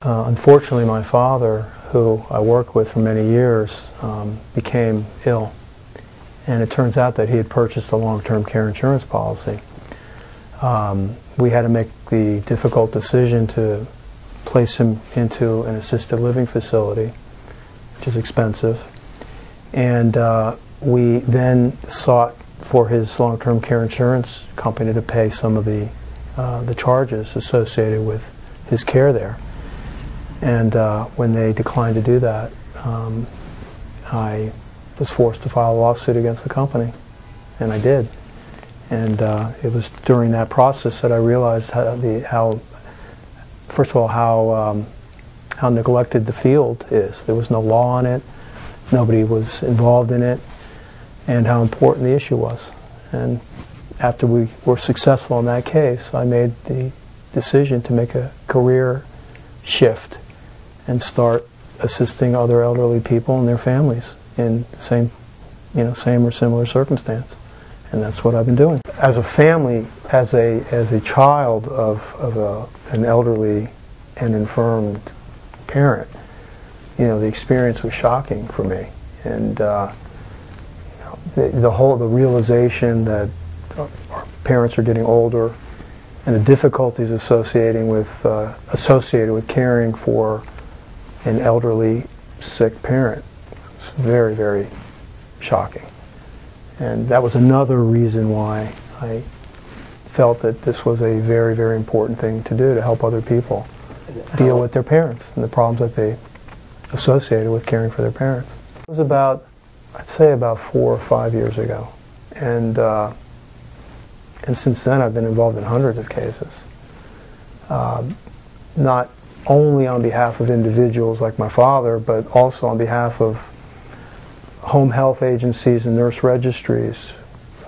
Unfortunately, my father, who I worked with for many years, became ill. And it turns out that he had purchased a long-term care insurance policy. We had to make the difficult decision to place him into an assisted living facility, which is expensive. And we then sought for his long-term care insurance company to pay some of the charges associated with his care there. And when they declined to do that, I was forced to file a lawsuit against the company, and I did. And it was during that process that I realized how first of all, how neglected the field is. There was no law on it, nobody was involved in it, and how important the issue was. And after we were successful in that case, I made the decision to make a career shift and start assisting other elderly people and their families in the same or similar circumstance. And that's what I've been doing. As a family, as a child of an elderly and infirmed parent, the experience was shocking for me. And the realization that our parents are getting older and the difficulties associated with caring for an elderly sick parent was very, very shocking. And that was another reason why I felt that this was a very, very important thing to do, to help other people deal with their parents and the problems that they associated with caring for their parents. It was about, I'd say about 4 or 5 years ago. And since then I've been involved in hundreds of cases. Not only on behalf of individuals like my father, but also on behalf of home health agencies and nurse registries,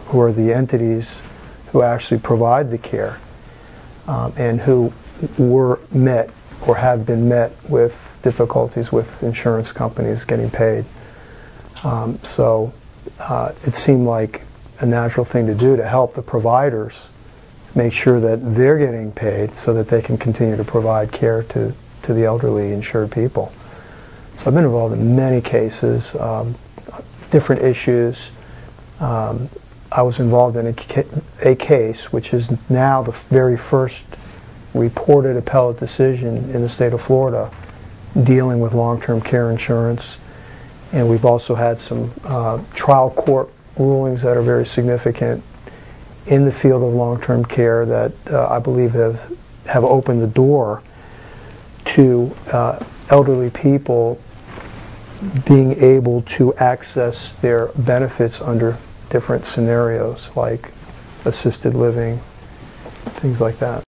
who are the entities who actually provide the care, and who were met or have been met with difficulties with insurance companies getting paid. So it seemed like a natural thing to do to help the providers make sure that they're getting paid so that they can continue to provide care to the elderly insured people. So I've been involved in many cases, different issues. I was involved in a case which is now the very first reported appellate decision in the state of Florida dealing with long-term care insurance. And we've also had some trial court rulings that are very significant in the field of long-term care that I believe have opened the door to elderly people being able to access their benefits under different scenarios like assisted living, things like that.